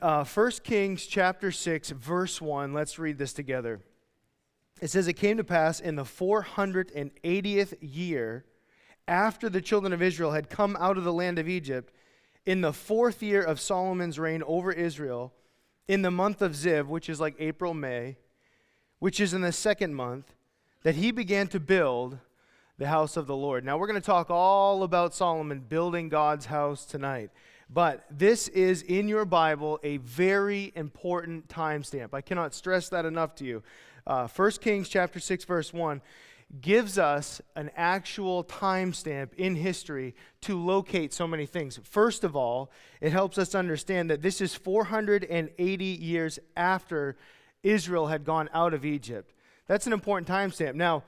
1 Kings chapter 6, verse 1. Let's read this together. It says, "It came to pass in the 480th year, after the children of Israel had come out of the land of Egypt, in the 4th year of Solomon's reign over Israel, in the month of Ziv," which is like April, May, which is in the 2nd month, "that he began to build the house of the Lord." Now we're going to talk all about Solomon building God's house tonight. But this is, in your Bible, a very important timestamp. I cannot stress that enough to you. 1 Kings chapter 6, verse 1 gives us an actual timestamp in history to locate so many things. First of all, it helps us understand that this is 480 years after Israel had gone out of Egypt. That's an important timestamp. Now,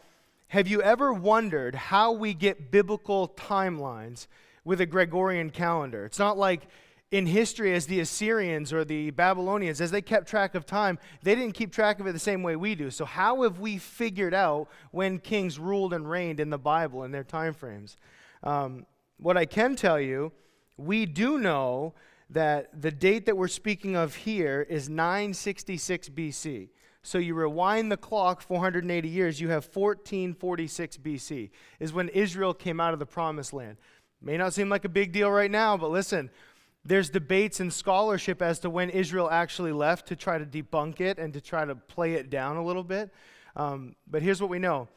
have you ever wondered how we get biblical timelines with a Gregorian calendar? It's not like in history as the Assyrians or the Babylonians, as they kept track of time, they didn't keep track of it the same way we do. So how have we figured out when kings ruled and reigned in the Bible and their time frames? What I can tell you, we do know that the date that we're speaking of here is 966 BC. So you rewind the clock 480 years, you have 1446 BC is when Israel came out of the Promised Land. May not seem like a big deal right now, but listen, there's debates and scholarship as to when Israel actually left to try to debunk it and to try to play it down a little bit. But here's what we know.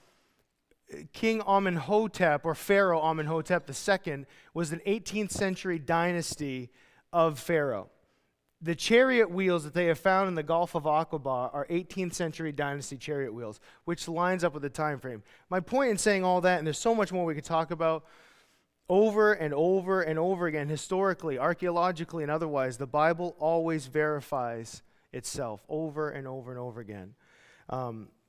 King Amenhotep, or Pharaoh Amenhotep II, was an 18th century dynasty of Pharaoh. The chariot wheels that they have found in the Gulf of Aqaba are 18th century dynasty chariot wheels, which lines up with the time frame. My point in saying all that, and there's so much more we could talk about, over and over and over again, historically, archaeologically, and otherwise, the Bible always verifies itself over and over and over again.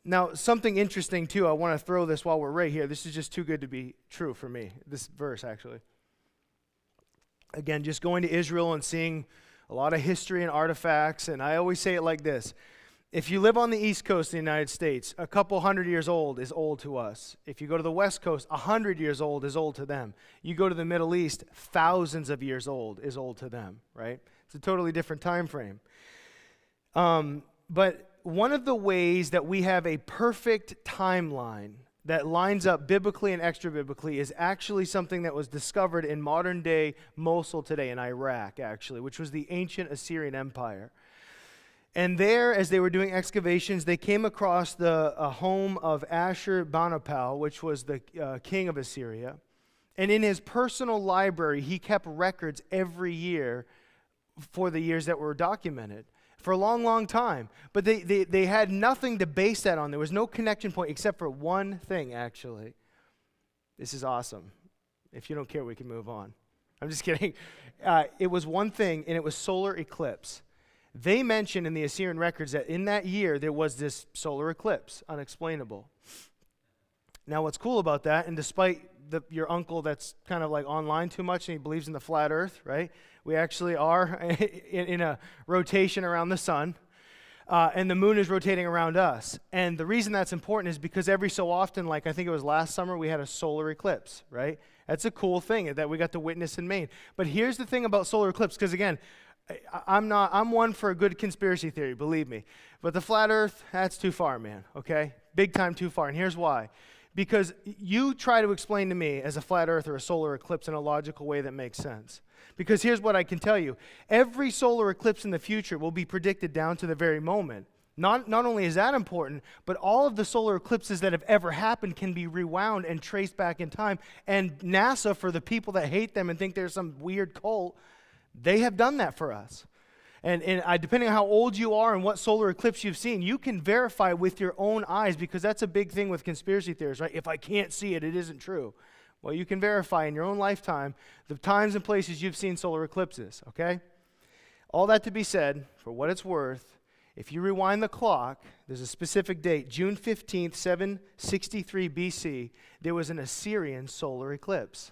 Now, something interesting, too, I want to throw this while we're right here. This is just too good to be true for me, this verse, actually. Again, just going to Israel and seeing a lot of history and artifacts, and I always say it like this. If you live on the East Coast of the United States, a couple hundred years old is old to us. If you go to the West Coast, 100 years old is old to them. You go to the Middle East, thousands of years old is old to them, right? It's a totally different time frame. But one of the ways that we have a perfect timeline that lines up biblically and extra-biblically is actually something that was discovered in modern-day Mosul today in Iraq, actually, which was the ancient Assyrian Empire. And there, as they were doing excavations, they came across the home of Ashur-banipal, which was the king of Assyria. And in his personal library, he kept records every year for the years that were documented for a long, long time. But they had nothing to base that on. There was no connection point except for one thing, actually. This is awesome. If you don't care, we can move on. I'm just kidding. It was one thing, and it was solar eclipse. They mentioned in the Assyrian records that in that year there was this solar eclipse, unexplainable. Now what's cool about that, and despite your uncle that's kind of like online too much and he believes in the flat earth, right? We actually are in a rotation around the sun, and the moon is rotating around us. And the reason that's important is because every so often, like I think it was last summer, we had a solar eclipse, right? That's a cool thing that we got to witness in Maine. But here's the thing about solar eclipse, because again, I'm one for a good conspiracy theory, believe me. But the flat earth, that's too far, man, okay? Big time too far, and here's why. Because you try to explain to me as a flat earth or a solar eclipse in a logical way that makes sense. Because here's what I can tell you. Every solar eclipse in the future will be predicted down to the very moment. Not only is that important, but all of the solar eclipses that have ever happened can be rewound and traced back in time. And NASA, for the people that hate them and think there's some weird cult, they have done that for us. And depending on how old you are and what solar eclipse you've seen, you can verify with your own eyes, because that's a big thing with conspiracy theories, right? If I can't see it, it isn't true. Well, you can verify in your own lifetime the times and places you've seen solar eclipses, okay? All that to be said, for what it's worth, if you rewind the clock, there's a specific date, June 15th, 763 BC, there was an Assyrian solar eclipse.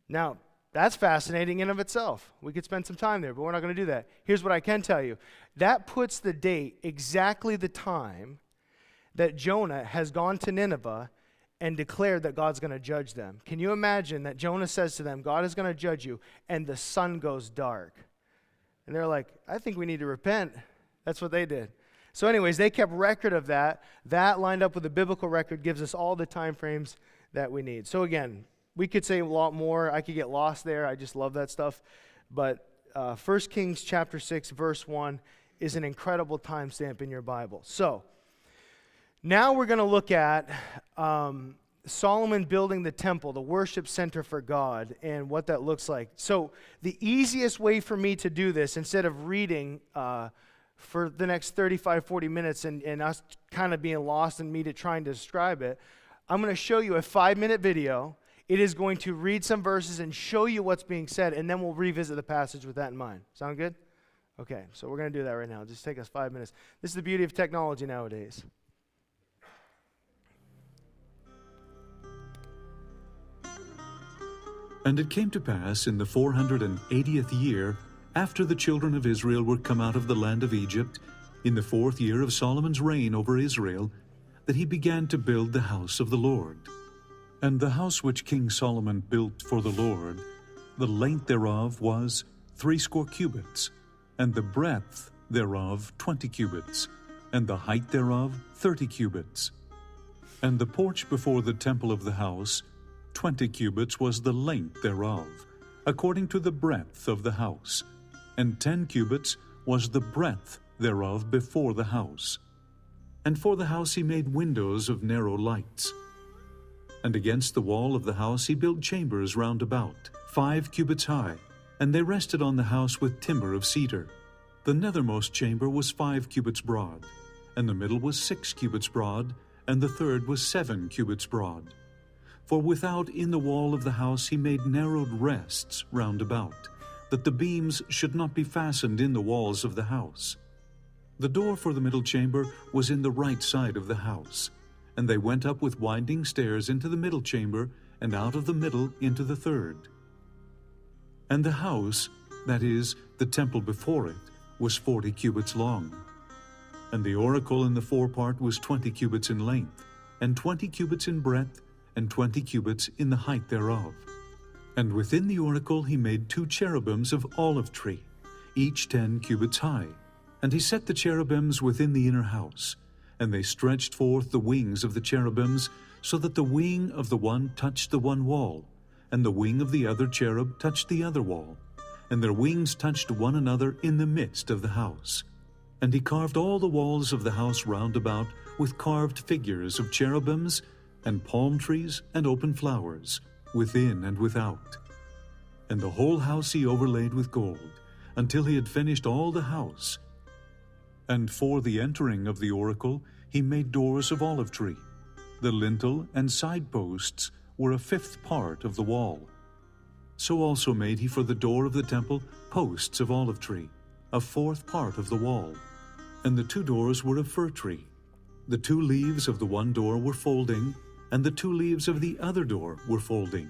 Now, that's fascinating in of itself. We could spend some time there, but we're not going to do that. Here's what I can tell you. That puts the date, exactly the time, that Jonah has gone to Nineveh and declared that God's going to judge them. Can you imagine that Jonah says to them, God is going to judge you, and the sun goes dark? And they're like, I think we need to repent. That's what they did. So anyways, they kept record of that. That lined up with the biblical record gives us all the time frames that we need. So again, we could say a lot more. I could get lost there. I just love that stuff. But 1 Kings chapter 6, verse 1 is an incredible timestamp in your Bible. So now we're going to look at Solomon building the temple, the worship center for God, and what that looks like. So the easiest way for me to do this, instead of reading for the next 35, 40 minutes and us kind of being lost in me to trying to describe it, I'm going to show you a 5-minute video. It is going to read some verses and show you what's being said, and then we'll revisit the passage with that in mind. Sound good? Okay, so we're going to do that right now. Just take us 5 minutes. This is the beauty of technology nowadays. And it came to pass in the 480th year, after the children of Israel were come out of the land of Egypt, in the 4th year of Solomon's reign over Israel, that he began to build the house of the Lord. And the house which King Solomon built for the Lord, the length thereof was 80 cubits, and the breadth thereof 20 cubits, and the height thereof 30 cubits. And the porch before the temple of the house, 20 cubits was the length thereof, according to the breadth of the house, and 10 cubits was the breadth thereof before the house. And for the house he made windows of narrow lights. And against the wall of the house he built chambers round about, 5 cubits high, and they rested on the house with timber of cedar. The nethermost chamber was 5 cubits broad, and the middle was 6 cubits broad, and the third was 7 cubits broad. For without in the wall of the house he made narrowed rests round about, that the beams should not be fastened in the walls of the house. The door for the middle chamber was in the right side of the house, and they went up with winding stairs into the middle chamber, and out of the middle into the third. And the house, that is, the temple before it, was 40 cubits long. And the oracle in the forepart was 20 cubits in length, and 20 cubits in breadth, and 20 cubits in the height thereof. And within the oracle he made 2 cherubims of olive tree, each 10 cubits high. And he set the cherubims within the inner house, and they stretched forth the wings of the cherubims, so that the wing of the one touched the one wall, and the wing of the other cherub touched the other wall, and their wings touched one another in the midst of the house. And he carved all the walls of the house round about with carved figures of cherubims, and palm trees, and open flowers, within and without. And the whole house he overlaid with gold, until he had finished all the house. And for the entering of the oracle he made doors of olive tree. The lintel and side posts were a 5th part of the wall. So also made he for the door of the temple posts of olive tree, a 4th part of the wall. And the 2 doors were of fir tree. The 2 leaves of the one door were folding, and the 2 leaves of the other door were folding.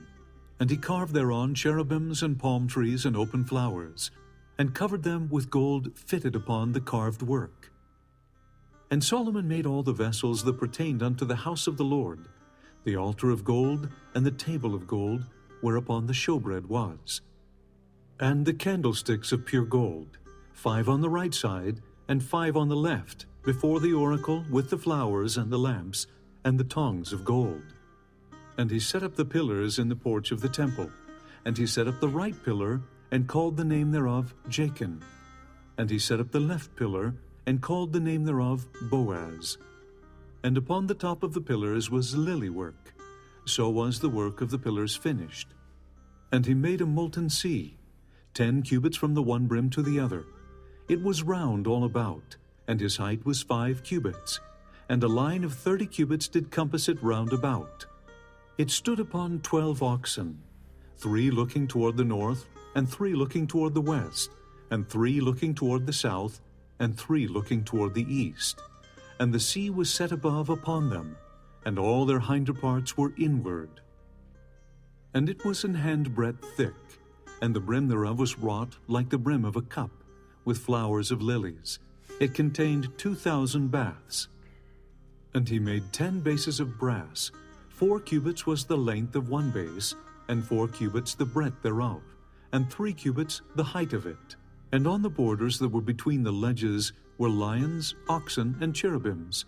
And he carved thereon cherubims and palm trees and open flowers, and covered them with gold fitted upon the carved work. And Solomon made all the vessels that pertained unto the house of the Lord, the altar of gold, and the table of gold, whereupon the showbread was. And the candlesticks of pure gold, 5 on the right side, and 5 on the left, before the oracle, with the flowers and the lamps, and the tongs of gold. And he set up the pillars in the porch of the temple, and he set up the right pillar, and called the name thereof Jachin. And he set up the left pillar, and called the name thereof Boaz. And upon the top of the pillars was lily work. So was the work of the pillars finished. And he made a molten sea, 10 cubits from the one brim to the other. It was round all about, and his height was 5 cubits, and a line of 30 cubits did compass it round about. It stood upon 12 oxen, 3 looking toward the north, and 3 looking toward the west, and 3 looking toward the south, and 3 looking toward the east. And the sea was set above upon them, and all their hinder parts were inward. And it was an handbreadth thick, and the brim thereof was wrought like the brim of a cup, with flowers of lilies. It contained 2,000 baths. And he made 10 bases of brass. 4 cubits was the length of one base, and 4 cubits the breadth thereof, and 3 cubits the height of it. And on the borders that were between the ledges were lions, oxen, and cherubims.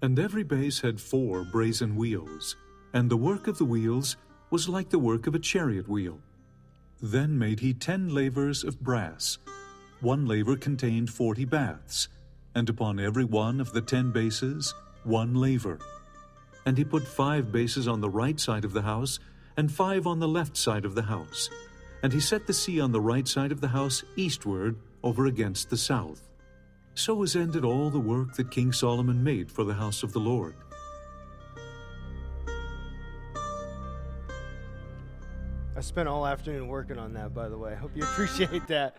And every base had 4 brazen wheels. And the work of the wheels was like the work of a chariot wheel. Then made he 10 lavers of brass. One laver contained 40 baths, and upon every one of the 10 bases 1 laver. And he put 5 bases on the right side of the house, and 5 on the left side of the house. And he set the sea on the right side of the house eastward over against the south. So was ended all the work that King Solomon made for the house of the Lord. I spent all afternoon working on that, by the way. I hope you appreciate that.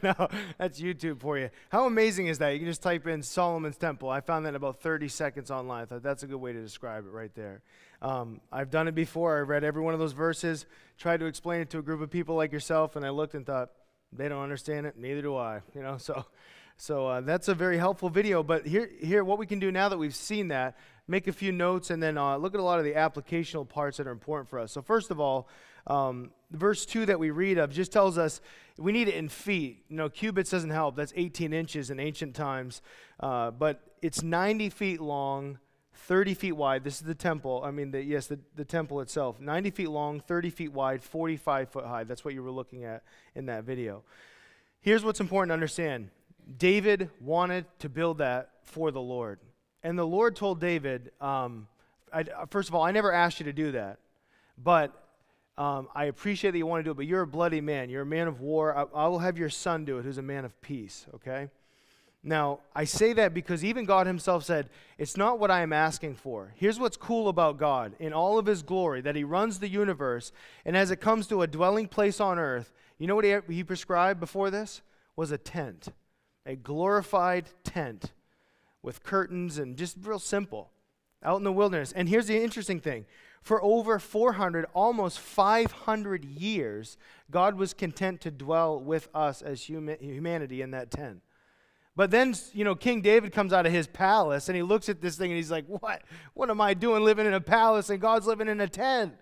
No, that's YouTube for you. How amazing is that? You can just type in Solomon's Temple. I found that in about 30 seconds online. I thought that's a good way to describe it right there. I've done it before. I read every one of those verses, tried to explain it to a group of people like yourself, and I looked and thought, they don't understand it, neither do I. So that's a very helpful video. But here, what we can do now that we've seen that, make a few notes, and then look at a lot of the applicational parts that are important for us. So first of all, verse 2 that we read of just tells us we need it in feet. Cubits doesn't help. That's 18 inches in ancient times. But it's 90 feet long, 30 feet wide. This is the temple. The temple itself. 90 feet long, 30 feet wide, 45 foot high. That's what you were looking at in that video. Here's what's important to understand. David wanted to build that for the Lord. And the Lord told David, first of all, I never asked you to do that. But I appreciate that you want to do it, but you're a bloody man. You're a man of war. I will have your son do it, who's a man of peace, okay? Now, I say that because even God himself said, it's not what I am asking for. Here's what's cool about God in all of his glory, that he runs the universe, and as it comes to a dwelling place on earth, you know what he prescribed before this? Was a tent, a glorified tent with curtains and just real simple, out in the wilderness. And here's the interesting thing. For over 400, almost 500 years, God was content to dwell with us as humanity in that tent. But then, King David comes out of his palace, and he looks at this thing, and he's like, what? What am I doing living in a palace, and God's living in a tent?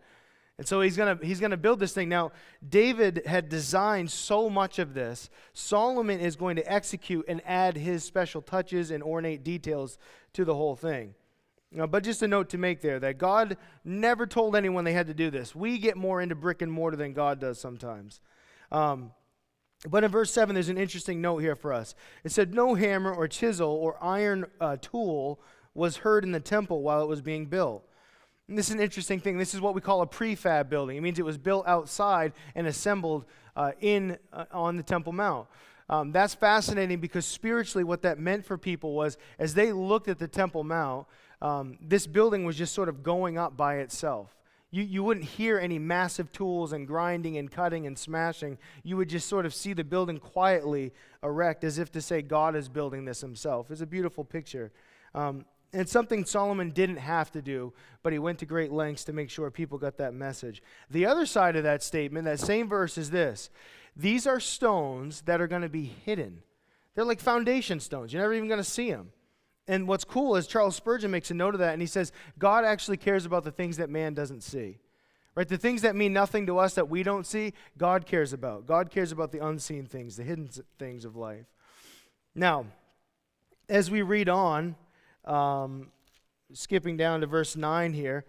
And so he's gonna build this thing. Now, David had designed so much of this. Solomon is going to execute and add his special touches and ornate details to the whole thing. But just a note to make there, that God never told anyone they had to do this. We get more into brick and mortar than God does sometimes. But in verse 7, there's an interesting note here for us. It said, no hammer or chisel or iron tool was heard in the temple while it was being built. And this is an interesting thing. This is what we call a prefab building. It means it was built outside and assembled on the Temple Mount. That's fascinating because spiritually what that meant for people was, as they looked at the Temple Mount, this building was just sort of going up by itself. You wouldn't hear any massive tools and grinding and cutting and smashing. You would just sort of see the building quietly erect, as if to say God is building this himself. It's a beautiful picture. And something Solomon didn't have to do, but he went to great lengths to make sure people got that message. The other side of that statement, that same verse, is this. These are stones that are going to be hidden. They're like foundation stones. You're never even going to see them. And what's cool is Charles Spurgeon makes a note of that, and he says, God actually cares about the things that man doesn't see. Right? The things that mean nothing to us that we don't see, God cares about. God cares about the unseen things, the hidden things of life. Now, as we read on, skipping down to verse 9 here,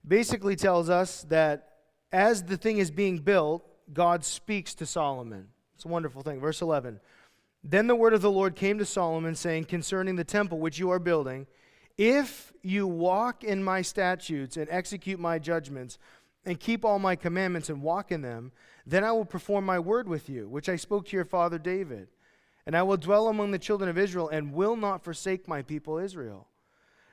basically tells us that as the thing is being built, God speaks to Solomon. It's a wonderful thing. Verse 11. Then the word of the Lord came to Solomon, saying, concerning the temple which you are building, if you walk in my statutes and execute my judgments and keep all my commandments and walk in them, then I will perform my word with you, which I spoke to your father David. And I will dwell among the children of Israel and will not forsake my people Israel.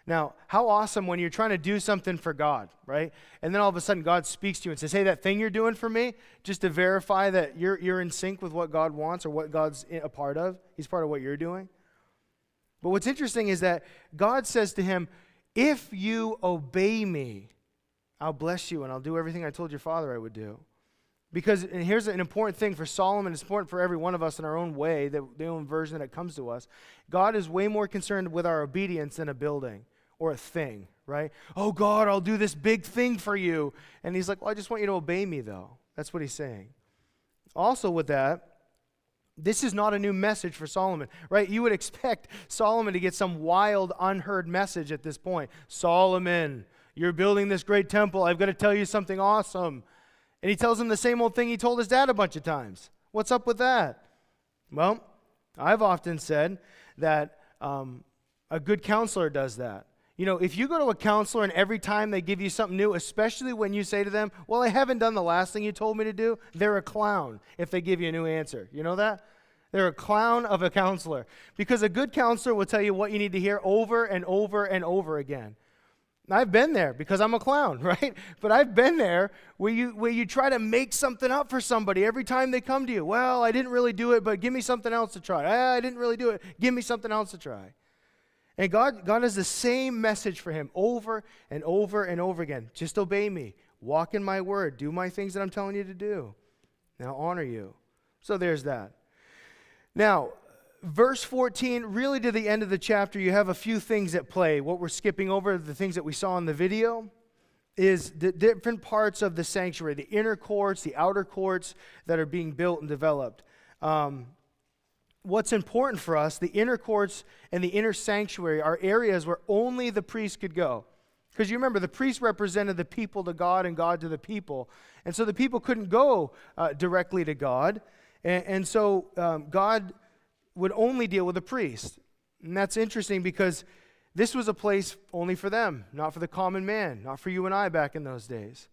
Now, how awesome when you're trying to do something for God, right? And then all of a sudden God speaks to you and says, hey, that thing you're doing for me, just to verify that you're in sync with what God wants or what God's a part of. He's part of what you're doing. But what's interesting is that God says to him, if you obey me, I'll bless you and I'll do everything I told your father I would do. Because, and here's an important thing for Solomon, it's important for every one of us in our own way, the own version that it comes to us. God is way more concerned with our obedience than a building or a thing, right? Oh, God, I'll do this big thing for you. And he's like, well, I just want you to obey me, though. That's what he's saying. Also with that, This is not a new message for Solomon, right? You would expect Solomon to get some wild, unheard message at this point. Solomon, you're building this great temple. I've got to tell you something awesome. And he tells him the same old thing he told his dad a bunch of times. What's up with that? Well, I've often said that a good counselor does that. You know, if you go to a counselor and every time they give you something new, especially when you say to them, well, I haven't done the last thing you told me to do, they're a clown if they give you a new answer. You know that? They're a clown of a counselor. Because a good counselor will tell you what you need to hear over and over and over again. I've been there because I'm a clown, right? But I've been there where you try to make something up for somebody every time they come to you. Well, I didn't really do it, but give me something else to try. I didn't really do it. Give me something else to try. And God has the same message for him over and over and over again. Just obey me. Walk in my word. Do my things that I'm telling you to do. Now honor you. So there's that. Now, verse 14, really to the end of the chapter, you have a few things at play. What we're skipping over, the things that we saw in the video, is the different parts of the sanctuary, the inner courts, the outer courts that are being built and developed. What's important for us, the inner courts and the inner sanctuary are areas where only the priest could go. Because you remember, the priest represented the people to God and God to the people. And so the people couldn't go directly to God. And so God would only deal with the priest. And that's interesting because this was a place only for them, not for the common man, not for you and I back in those days.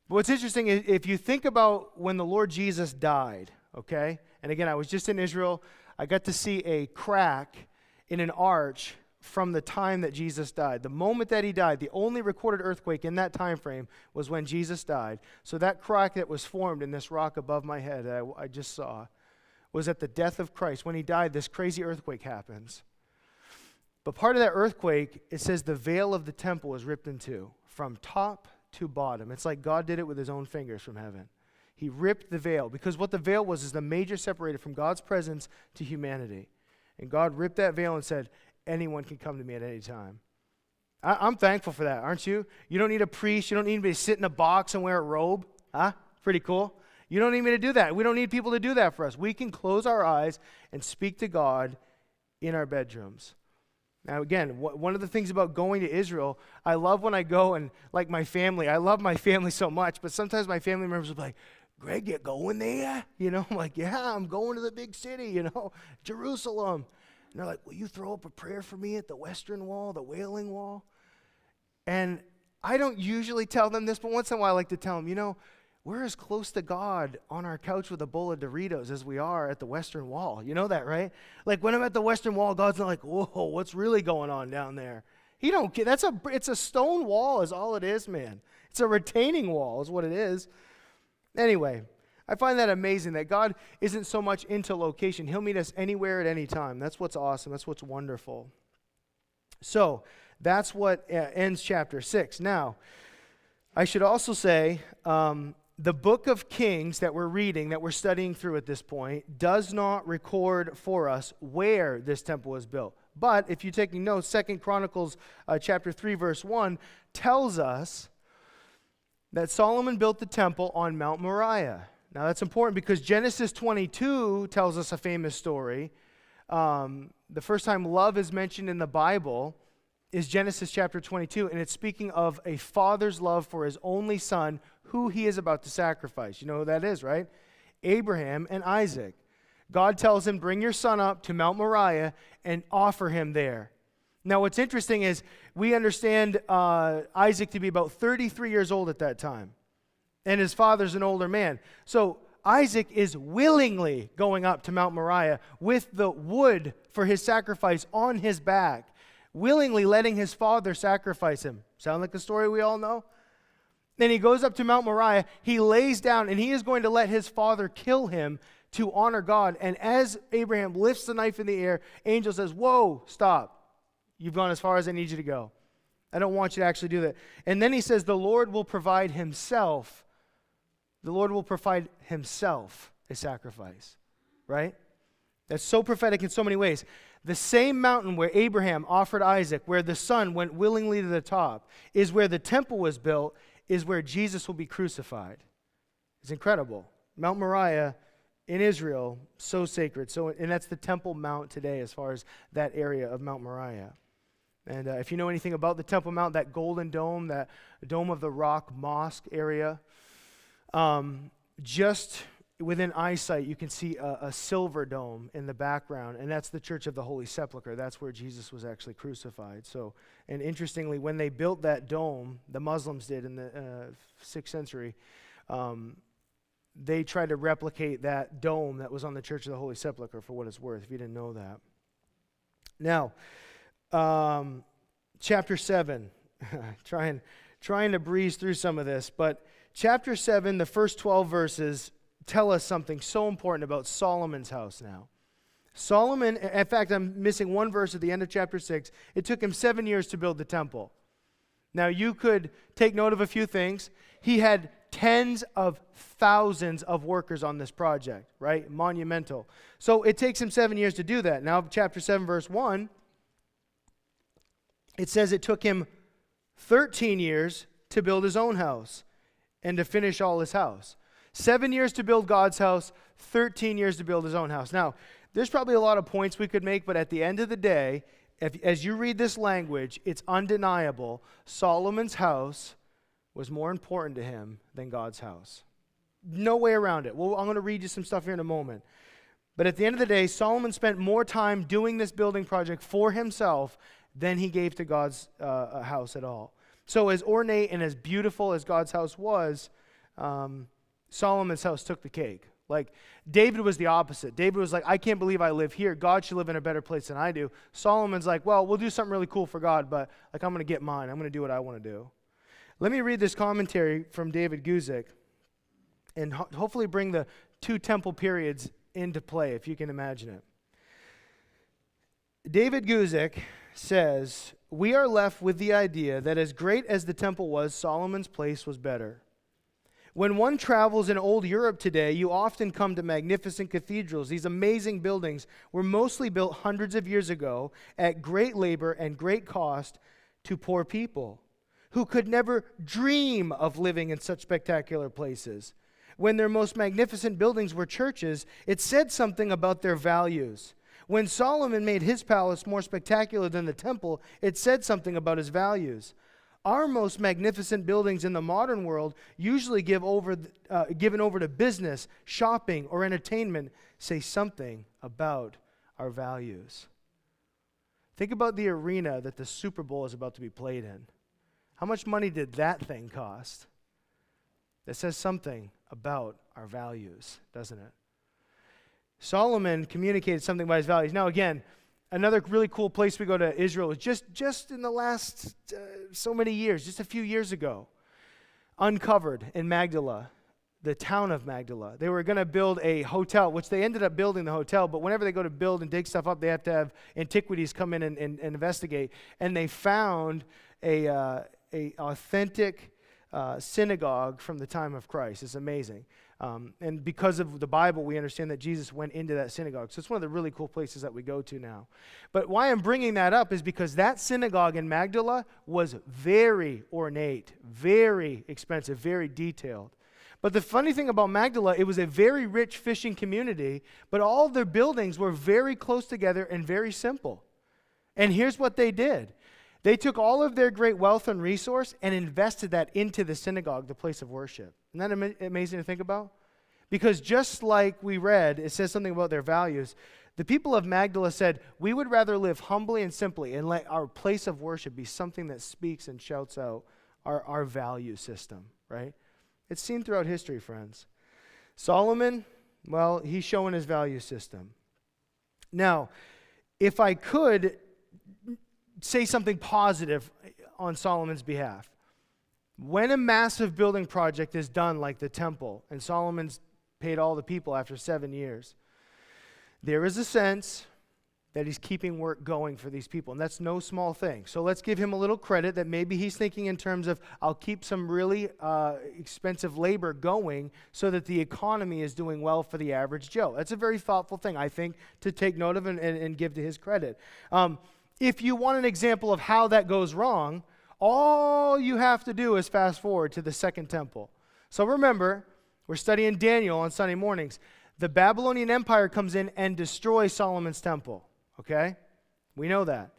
But what's interesting is if you think about when the Lord Jesus died, okay? And again, I was just in Israel. I got to see a crack in an arch from the time that Jesus died. The moment that he died, the only recorded earthquake in that time frame was when Jesus died. So that crack that was formed in this rock above my head that I just saw was at the death of Christ. When he died, this crazy earthquake happens. But part of that earthquake, it says the veil of the temple was ripped in two from top to bottom. It's like God did it with his own fingers from heaven. He ripped the veil, because what the veil was is the major separator from God's presence to humanity. And God ripped that veil and said, anyone can come to me at any time. I'm thankful for that, aren't you? You don't need a priest. You don't need anybody to sit in a box and wear a robe. Huh? Pretty cool. You don't need me to do that. We don't need people to do that for us. We can close our eyes and speak to God in our bedrooms. Now, again, one of the things about going to Israel, I love when I go and, like my family, I love my family so much, but sometimes my family members will be like, Greg, you going there? You know, I'm like, yeah, I'm going to the big city, you know, Jerusalem. And they're like, will you throw up a prayer for me at the Western Wall, the Wailing Wall? And I don't usually tell them this, but once in a while I like to tell them, you know, we're as close to God on our couch with a bowl of Doritos as we are at the Western Wall. You know that, right? Like when I'm at the Western Wall, God's not like, whoa, what's really going on down there? He don't care. It's a stone wall is all it is, man. It's a retaining wall is what it is. Anyway, I find that amazing that God isn't so much into location. He'll meet us anywhere at any time. That's what's awesome. That's what's wonderful. So that's what ends chapter 6. Now, I should also say the book of Kings that we're reading, that we're studying through at this point, does not record for us where this temple was built. But if you're taking notes, 2 Chronicles chapter 3, verse 1 tells us that Solomon built the temple on Mount Moriah. Now that's important because Genesis 22 tells us a famous story. The first time love is mentioned in the Bible is Genesis chapter 22, and it's speaking of a father's love for his only son, who he is about to sacrifice. You know who that is, right? Abraham and Isaac. God tells him, bring your son up to Mount Moriah and offer him there. Now, what's interesting is we understand Isaac to be about 33 years old at that time, and his father's an older man. So Isaac is willingly going up to Mount Moriah with the wood for his sacrifice on his back, willingly letting his father sacrifice him. Sound like a story we all know? Then he goes up to Mount Moriah, he lays down, and he is going to let his father kill him to honor God. And as Abraham lifts the knife in the air, angel says, whoa, stop. You've gone as far as I need you to go. I don't want you to actually do that. And then he says, the Lord will provide himself. The Lord will provide himself a sacrifice. Right? That's so prophetic in so many ways. The same mountain where Abraham offered Isaac, where the son went willingly to the top, is where the temple was built, is where Jesus will be crucified. It's incredible. Mount Moriah in Israel, so sacred. And that's the Temple Mount today as far as that area of Mount Moriah. And if you know anything about the Temple Mount, that golden dome, that Dome of the Rock mosque area, just within eyesight, you can see a silver dome in the background, and that's the Church of the Holy Sepulchre. That's where Jesus was actually crucified. So, and interestingly, when they built that dome, the Muslims did in the 6th century, they tried to replicate that dome that was on the Church of the Holy Sepulchre, for what it's worth, if you didn't know that. Now, chapter 7, trying to breeze through some of this, but chapter 7, the first 12 verses tell us something so important about Solomon's house now. Solomon, in fact, I'm missing one verse at the end of chapter 6. It took him 7 years to build the temple. Now, you could take note of a few things. He had tens of thousands of workers on this project, right? Monumental. So it takes him 7 years to do that. Now, chapter 7, verse 1, it says it took him 13 years to build his own house and to finish all his house. 7 years to build God's house, 13 years to build his own house. Now, there's probably a lot of points we could make, but at the end of the day, as you read this language, it's undeniable. Solomon's house was more important to him than God's house. No way around it. Well, I'm going to read you some stuff here in a moment. But at the end of the day, Solomon spent more time doing this building project for himself than he gave to God's house at all. So as ornate and as beautiful as God's house was, Solomon's house took the cake. Like, David was the opposite. David was like, I can't believe I live here. God should live in a better place than I do. Solomon's like, well, we'll do something really cool for God, but like, I'm going to get mine. I'm going to do what I want to do. Let me read this commentary from David Guzik and hopefully bring the two temple periods into play, if you can imagine it. David Guzik says, we are left with the idea that as great as the temple was, Solomon's place was better. When one travels in old Europe today, you often come to magnificent cathedrals. These amazing buildings were mostly built hundreds of years ago at great labor and great cost to poor people who could never dream of living in such spectacular places. When their most magnificent buildings were churches, it said something about their values. When Solomon made his palace more spectacular than the temple, it said something about his values. Our most magnificent buildings in the modern world, usually given over to business, shopping, or entertainment, say something about our values. Think about the arena that the Super Bowl is about to be played in. How much money did that thing cost? That says something about our values, doesn't it? Solomon communicated something about his values. Now again, another really cool place we go to Israel is just in the last so many years, just a few years ago, uncovered in Magdala, the town of Magdala. They were going to build a hotel, which they ended up building the hotel, but whenever they go to build and dig stuff up, they have to have antiquities come in and investigate. And they found a authentic synagogue from the time of Christ. It's amazing. And because of the Bible, we understand that Jesus went into that synagogue. So it's one of the really cool places that we go to now. But why I'm bringing that up is because that synagogue in Magdala was very ornate, very expensive, very detailed. But the funny thing about Magdala, it was a very rich fishing community, but all of their buildings were very close together and very simple. And here's what they did. They took all of their great wealth and resource and invested that into the synagogue, the place of worship. Isn't that amazing to think about? Because just like we read, it says something about their values. The people of Magdala said, we would rather live humbly and simply and let our place of worship be something that speaks and shouts out our value system, right? It's seen throughout history, friends. Solomon, well, he's showing his value system. Now, if I could say something positive on Solomon's behalf. When a massive building project is done like the temple, and Solomon's paid all the people after 7 years, there is a sense that he's keeping work going for these people, and that's no small thing. So let's give him a little credit that maybe he's thinking in terms of, I'll keep some really expensive labor going so that the economy is doing well for the average Joe. That's a very thoughtful thing, I think, to take note of and give to his credit. If you want an example of how that goes wrong, all you have to do is fast forward to the second temple. So remember, we're studying Daniel on Sunday mornings. The Babylonian Empire comes in and destroys Solomon's temple. Okay? We know that.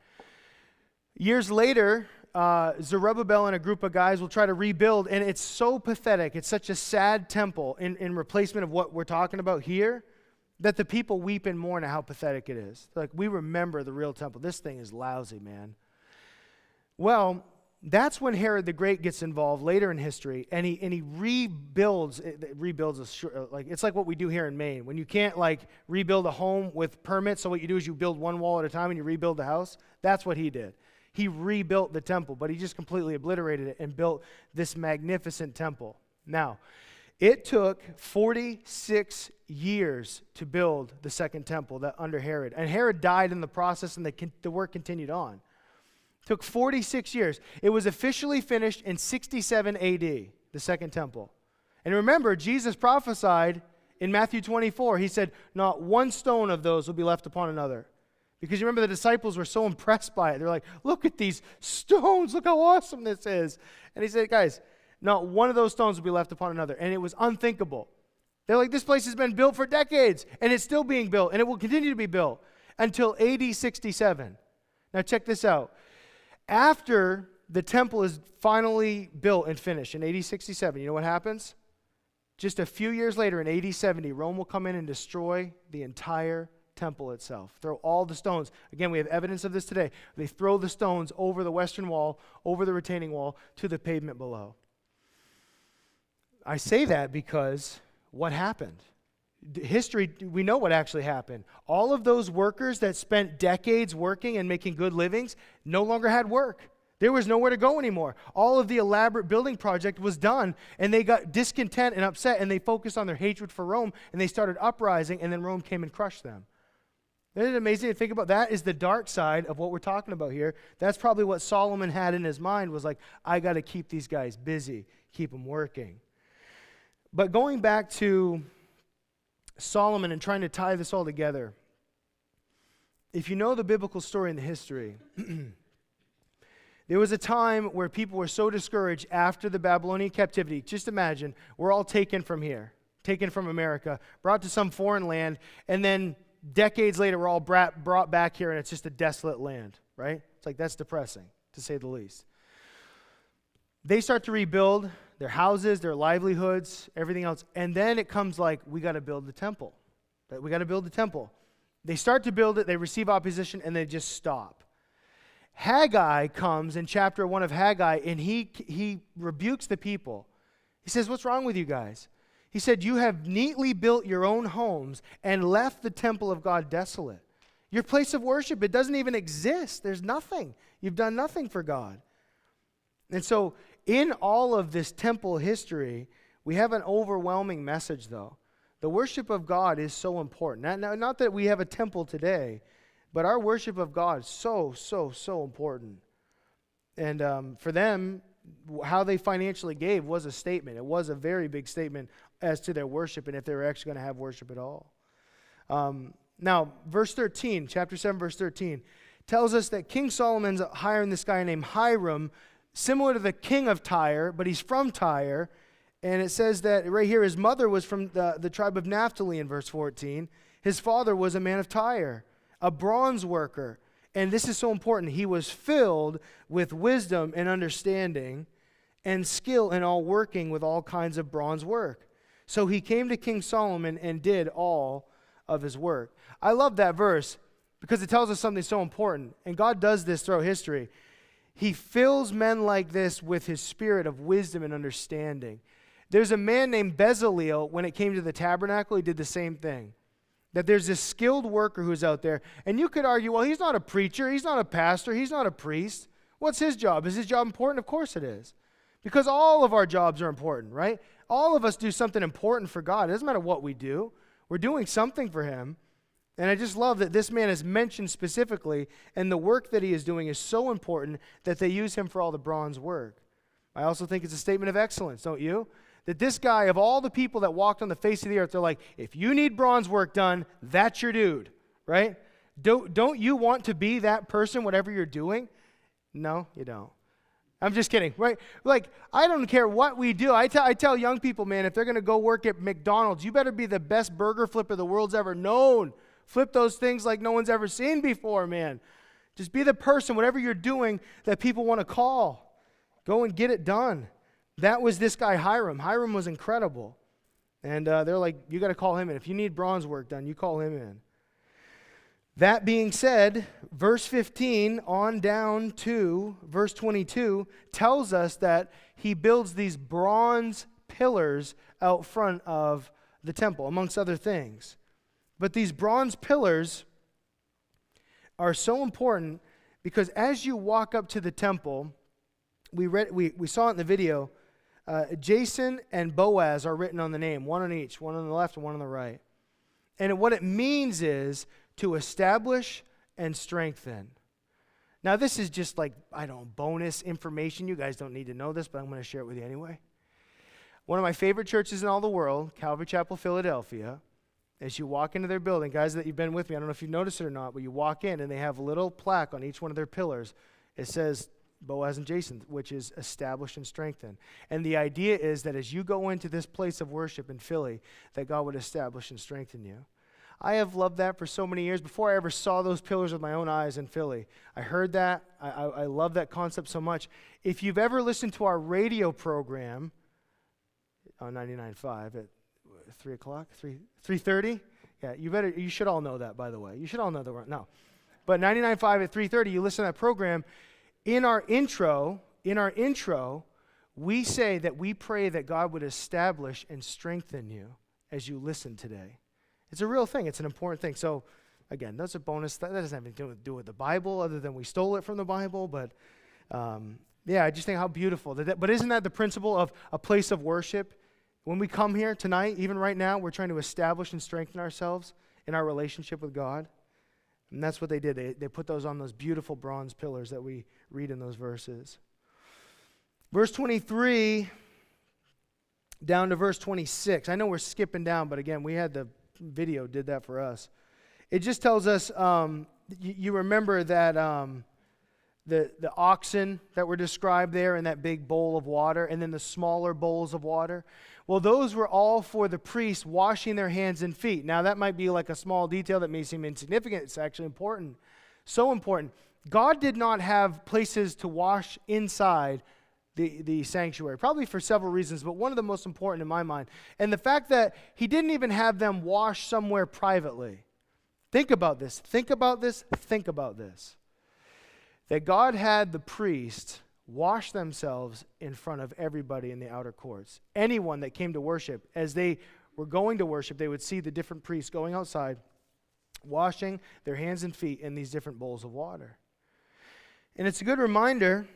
Years later, Zerubbabel and a group of guys will try to rebuild, and it's so pathetic. It's such a sad temple in replacement of what we're talking about here that the people weep and mourn at how pathetic it is. Like, we remember the real temple. This thing is lousy, man. Well, that's when Herod the Great gets involved later in history, and he rebuilds. Like, it's like what we do here in Maine. When you can't rebuild a home with permits, so what you do is you build one wall at a time and you rebuild the house. That's what he did. He rebuilt the temple, but he just completely obliterated it and built this magnificent temple. Now, it took 46 years to build the second temple that under Herod. And Herod died in the process, and the work continued on. It took 46 years. It was officially finished in 67 AD, the second temple. And remember, Jesus prophesied in Matthew 24. He said, not one stone of those will be left upon another. Because you remember the disciples were so impressed by it. They're like, look at these stones. Look how awesome this is. And he said, guys, not one of those stones will be left upon another. And it was unthinkable. They're like, this place has been built for decades, and it's still being built, and it will continue to be built until AD 67. Now check this out. After the temple is finally built and finished in AD 67, you know what happens? Just a few years later in AD 70, Rome will come in and destroy the entire temple itself. Throw all the stones. Again, we have evidence of this today. They throw the stones over the western wall, over the retaining wall, to the pavement below. I say that because what happened? History, we know what actually happened. All of those workers that spent decades working and making good livings no longer had work. There was nowhere to go anymore. All of the elaborate building project was done, and they got discontent and upset, and they focused on their hatred for Rome, and they started uprising, and then Rome came and crushed them. Isn't it amazing to think about? That is the dark side of what we're talking about here. That's probably what Solomon had in his mind, was like, I got to keep these guys busy, keep them working. But going back to Solomon and trying to tie this all together, if you know the biblical story and the history, there was a time where people were so discouraged after the Babylonian captivity. Just imagine, we're all taken from here, taken from America, brought to some foreign land, and then decades later, we're all brought back here, and it's just a desolate land, right? It's like, that's depressing, to say the least. They start to rebuild their houses, their livelihoods, everything else, and then it comes like, we got to build the temple. We got to build the temple. They start to build it, they receive opposition, and they just stop. Haggai comes in chapter 1 of Haggai, and he rebukes the people. He says, what's wrong with you guys? He said, you have neatly built your own homes and left the temple of God desolate. Your place of worship, it doesn't even exist. There's nothing. You've done nothing for God. And so in all of this temple history, we have an overwhelming message, though. The worship of God is so important. Not that we have a temple today, but our worship of God is so, so, so important. And for them, how they financially gave was a statement. It was a very big statement as to their worship and if they were actually going to have worship at all. Now, verse 13, chapter 7, verse 13, tells us that King Solomon's hiring this guy named Hiram, similar to the king of Tyre, but he's from Tyre. And it says that right here, his mother was from the tribe of Naphtali in verse 14. His father was a man of Tyre, a bronze worker. And this is so important. He was filled with wisdom and understanding and skill in all working with all kinds of bronze work. So he came to King Solomon and did all of his work. I love that verse because it tells us something so important. And God does this throughout history. He fills men like this with his spirit of wisdom and understanding. There's a man named Bezaleel, when it came to the tabernacle, he did the same thing. That there's this skilled worker who's out there. And you could argue, well, he's not a preacher, he's not a pastor, he's not a priest. What's his job? Is his job important? Of course it is. Because all of our jobs are important, right? All of us do something important for God. It doesn't matter what we do. We're doing something for him. And I just love that this man is mentioned specifically, and the work that he is doing is so important that they use him for all the bronze work. I also think it's a statement of excellence, don't you? That this guy, of all the people that walked on the face of the earth, they're like, if you need bronze work done, that's your dude, right? Don't you want to be that person, whatever you're doing? No, you don't. I'm just kidding, right? Like, I don't care what we do. I tell young people, man, if they're going to go work at McDonald's, you better be the best burger flipper the world's ever known. Flip those things like no one's ever seen before, man. Just be the person, whatever you're doing, that people want to call. Go and get it done. That was this guy, Hiram. Hiram was incredible. And they're like, you got to call him in. If you need bronze work done, you call him in. That being said, verse 15 on down to verse 22 tells us that he builds these bronze pillars out front of the temple, amongst other things. But these bronze pillars are so important because as you walk up to the temple, we saw it in the video, Jason and Boaz are written on the name, one on each, one on the left and one on the right. And what it means is to establish and strengthen. Now, this is just like, I don't know, bonus information. You guys don't need to know this, but I'm going to share it with you anyway. One of my favorite churches in all the world, Calvary Chapel, Philadelphia, as you walk into their building, guys that you've been with me, I don't know if you've noticed it or not, but you walk in and they have a little plaque on each one of their pillars. It says Boaz and Jason, which is establish and strengthen. And the idea is that as you go into this place of worship in Philly, that God would establish and strengthen you. I have loved that for so many years. Before I ever saw those pillars with my own eyes in Philly, I heard that. I love that concept so much. If you've ever listened to our radio program on 99.5 at 3 o'clock, 3:30, yeah, you should all know that, by the way. You should all know that. No. But 99.5 at 3:30, you listen to that program. In our intro, we say that we pray that God would establish and strengthen you as you listen today. It's a real thing. It's an important thing. So, again, that's a bonus. That doesn't have anything to do with the Bible other than we stole it from the Bible. But, I just think how beautiful. But isn't that the principle of a place of worship? When we come here tonight, even right now, we're trying to establish and strengthen ourselves in our relationship with God. And that's what they did. They put those on those beautiful bronze pillars that we read in those verses. Verse 23 down to verse 26. I know we're skipping down, but again, we had the video did that for us. It just tells us, you remember that the oxen that were described there in that big bowl of water, and then the smaller bowls of water. Well, those were all for the priests washing their hands and feet. Now, that might be like a small detail that may seem insignificant. It's actually important. So important. God did not have places to wash inside the sanctuary, probably for several reasons, but one of the most important in my mind. And the fact that he didn't even have them wash somewhere privately. Think about this. Think about this. Think about this. That God had the priests wash themselves in front of everybody in the outer courts. Anyone that came to worship, as they were going to worship, they would see the different priests going outside, washing their hands and feet in these different bowls of water. And it's a good reminder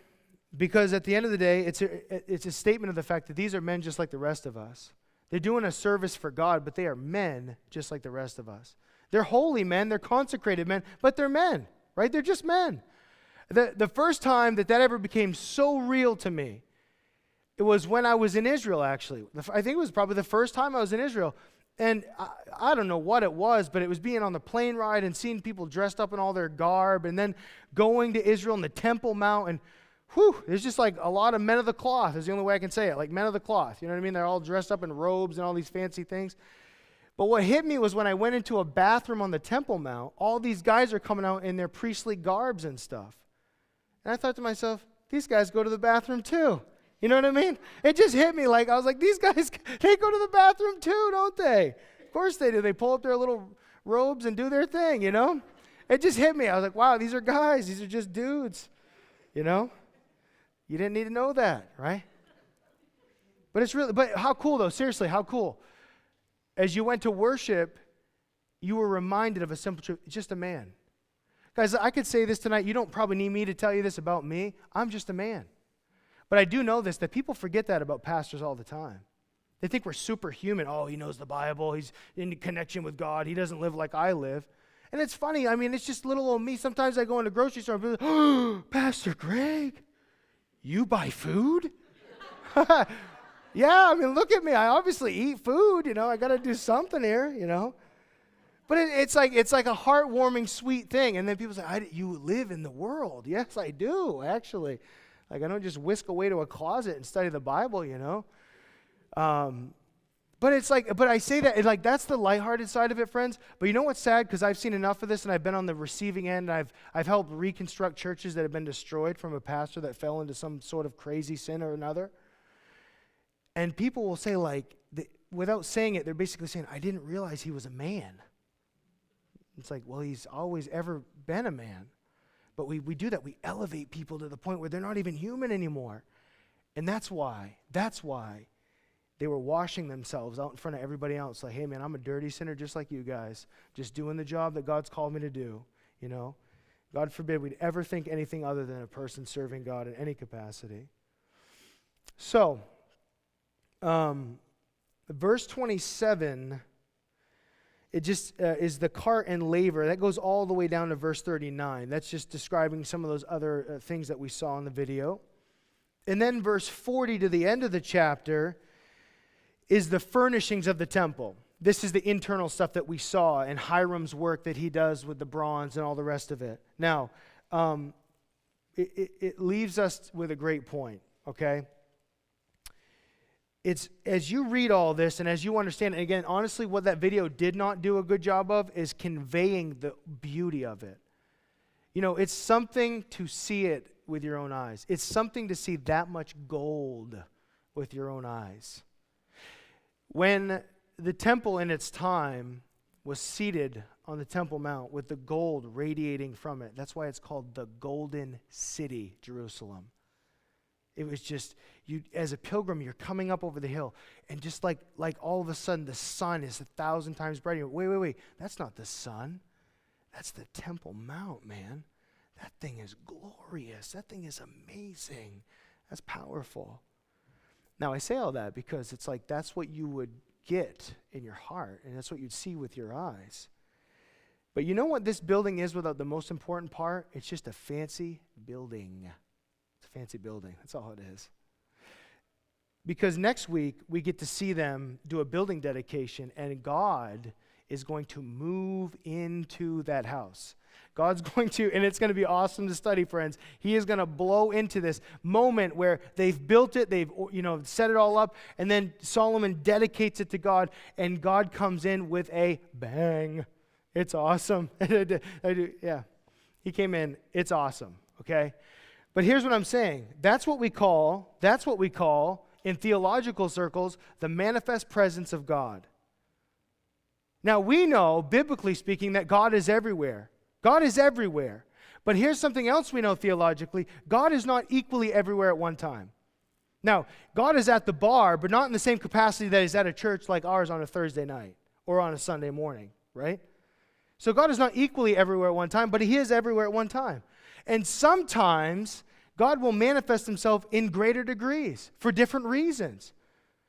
because at the end of the day, it's a statement of the fact that these are men just like the rest of us. They're doing a service for God, but they are men just like the rest of us. They're holy men, they're consecrated men, but they're men, right? They're just men. The first time that ever became so real to me, it was when I was in Israel, actually. I think it was probably the first time I was in Israel. And I don't know what it was, but it was being on the plane ride and seeing people dressed up in all their garb and then going to Israel and the Temple Mount. And there's just like a lot of men of the cloth is the only way I can say it. Like men of the cloth, you know what I mean? They're all dressed up in robes and all these fancy things. But what hit me was when I went into a bathroom on the Temple Mount, all these guys are coming out in their priestly garbs and stuff. And I thought to myself, these guys go to the bathroom too. You know what I mean? It just hit me like, I was like, these guys, they go to the bathroom too, don't they? Of course they do. They pull up their little robes and do their thing, you know? It just hit me. I was like, wow, these are guys. These are just dudes, you know? You didn't need to know that, right? But how cool though? Seriously, how cool? As you went to worship, you were reminded of a simple truth. It's just a man. Guys, I could say this tonight. You don't probably need me to tell you this about me. I'm just a man. But I do know this, that people forget that about pastors all the time. They think we're superhuman. Oh, he knows the Bible. He's in connection with God. He doesn't live like I live. And it's funny. I mean, it's just little old me. Sometimes I go into a grocery store and be like, oh, Pastor Greg, you buy food? Yeah, I mean, look at me. I obviously eat food. You know, I got to do something here, you know. But it's like a heartwarming, sweet thing. And then people say, you live in the world. Yes, I do, actually. Like, I don't just whisk away to a closet and study the Bible, you know. But it's like, but I say that, like, that's the lighthearted side of it, friends. But you know what's sad? Because I've seen enough of this, and I've been on the receiving end. I've helped reconstruct churches that have been destroyed from a pastor that fell into some sort of crazy sin or another. And people will say, like, without saying it, they're basically saying, I didn't realize he was a man. It's like, well, he's always ever been a man. But we do that. We elevate people to the point where they're not even human anymore. And that's why they were washing themselves out in front of everybody else. Like, hey, man, I'm a dirty sinner just like you guys. Just doing the job that God's called me to do, you know. God forbid we'd ever think anything other than a person serving God in any capacity. So, verse 27, it just is the cart and laver. That goes all the way down to verse 39. That's just describing some of those other things that we saw in the video. And then verse 40 to the end of the chapter is the furnishings of the temple. This is the internal stuff that we saw and Hiram's work that he does with the bronze and all the rest of it. Now, it leaves us with a great point, okay? It's, as you read all this and as you understand, and again, honestly, what that video did not do a good job of is conveying the beauty of it. You know, it's something to see it with your own eyes. It's something to see that much gold with your own eyes. When the temple in its time was seated on the Temple Mount with the gold radiating from it, that's why it's called the Golden City, Jerusalem. It was just, you as a pilgrim, you're coming up over the hill, and just like all of a sudden the sun is 1,000 times brighter. Wait, that's not the sun. That's the Temple Mount, man. That thing is glorious. That thing is amazing. That's powerful. Now, I say all that because it's like that's what you would get in your heart, and that's what you'd see with your eyes. But you know what this building is without the most important part? It's just a fancy building. It's a fancy building. That's all it is. Because next week, we get to see them do a building dedication, and God is going to move into that house. God's going to, and it's going to be awesome to study, friends. He is going to blow into this moment where they've built it, they've, set it all up, and then Solomon dedicates it to God, and God comes in with a bang. It's awesome. Yeah. He came in. It's awesome, okay? But here's what I'm saying. That's what we call, in theological circles, the manifest presence of God. Now, we know, biblically speaking, that God is everywhere. God is everywhere. But here's something else we know theologically. God is not equally everywhere at one time. Now, God is at the bar, but not in the same capacity that he's at a church like ours on a Thursday night or on a Sunday morning, right? So God is not equally everywhere at one time, but he is everywhere at one time. And sometimes God will manifest himself in greater degrees for different reasons.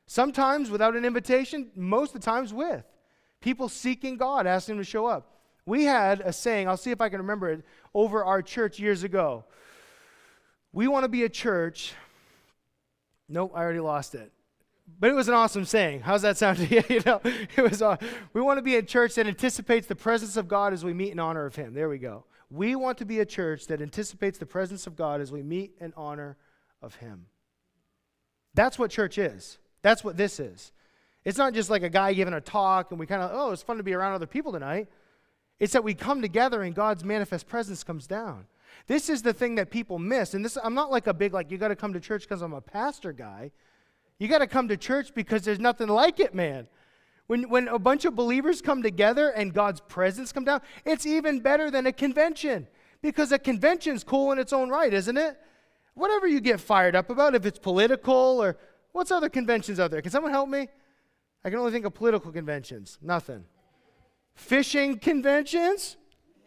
Sometimes without an invitation, most of the times with. People seeking God, asking him to show up. We had a saying, I'll see if I can remember it, over our church years ago. We want to be a church. Nope, I already lost it. But it was an awesome saying. How's that sound to you? It was. We want to be a church that anticipates the presence of God as we meet in honor of him. There we go. We want to be a church that anticipates the presence of God as we meet in honor of him. That's what church is. That's what this is. It's not just like a guy giving a talk and we kind of, it's fun to be around other people tonight. It's that we come together and God's manifest presence comes down. This is the thing that people miss. And this, I'm not like a big, you got to come to church because I'm a pastor guy. You got to come to church because there's nothing like it, man. When a bunch of believers come together and God's presence comes down, it's even better than a convention. Because a convention's cool in its own right, isn't it? Whatever you get fired up about, if it's political or what's other conventions out there? Can someone help me? I can only think of political conventions. Nothing. Fishing conventions?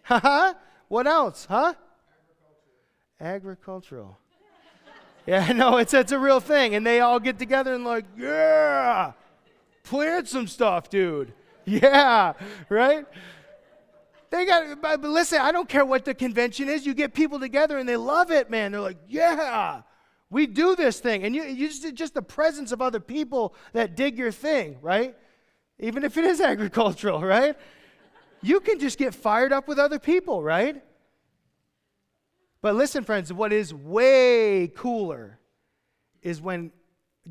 Haha. What else? Huh? Agricultural. Yeah, no, it's a real thing. And they all get together and yeah, plant some stuff, dude. Yeah, right? But listen, I don't care what the convention is. You get people together and they love it, man. They're like, yeah, we do this thing. And you just the presence of other people that dig your thing, right? Even if it is agricultural, right? You can just get fired up with other people, right? But listen, friends, what is way cooler is when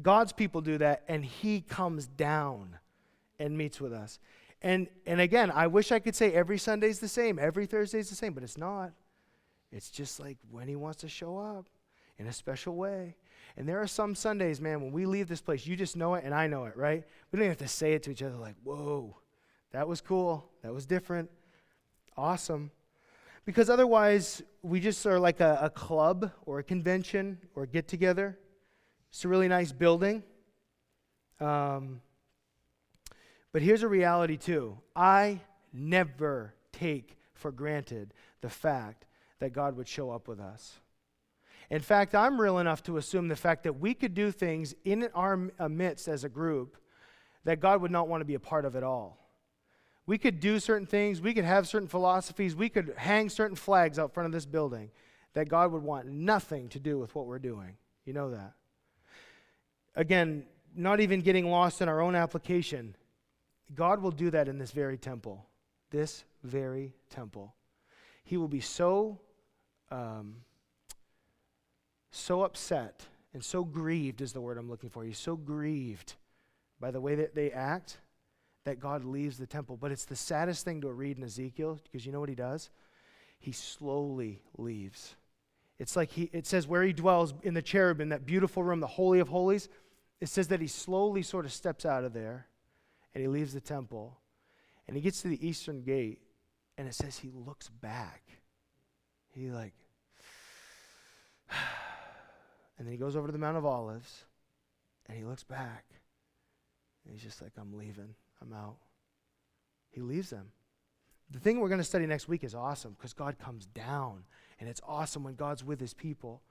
God's people do that and he comes down and meets with us. And again, I wish I could say every Sunday's the same, every Thursday's the same, but it's not. It's just like when he wants to show up in a special way. And there are some Sundays, man, when we leave this place, you just know it and I know it, right? We don't even have to say it to each other like, whoa, that was cool. That was different. Awesome. Because otherwise, we just are like a club or a convention or a get-together. It's a really nice building. But here's a reality too. I never take for granted the fact that God would show up with us. In fact, I'm real enough to assume the fact that we could do things in our midst as a group that God would not want to be a part of at all. We could do certain things, we could have certain philosophies, we could hang certain flags out front of this building that God would want nothing to do with what we're doing. You know that. Again, not even getting lost in our own application, God will do that in this very temple. This very temple. He will be so upset and so grieved is the word I'm looking for. He's so grieved by the way that they act that God leaves the temple. But it's the saddest thing to read in Ezekiel, because you know what he does? He slowly leaves. It's like it says where he dwells in the cherubim, that beautiful room, the Holy of Holies. It says that he slowly sort of steps out of there and he leaves the temple and he gets to the eastern gate and it says he looks back. He like, and then he goes over to the Mount of Olives and he looks back and he's just like, I'm leaving. I'm out. He leaves them. The thing we're going to study next week is awesome because God comes down, and it's awesome when God's with his people.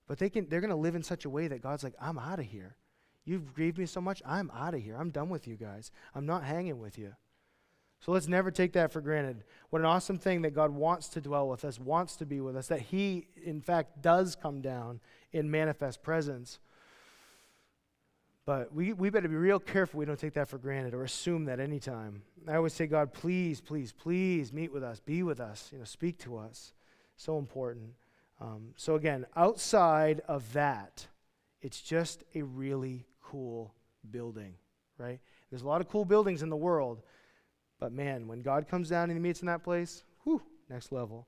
But they're going to live in such a way that God's like, I'm out of here. You've grieved me so much, I'm out of here. I'm done with you guys. I'm not hanging with you. So let's never take that for granted. What an awesome thing that God wants to dwell with us, wants to be with us, that he, in fact, does come down in manifest presence. But we better be real careful we don't take that for granted or assume that anytime. I always say, God, please, please, please meet with us, be with us, speak to us. So important. So again, outside of that, it's just a really cool building, right? There's a lot of cool buildings in the world, but man, when God comes down and he meets in that place, whew, next level.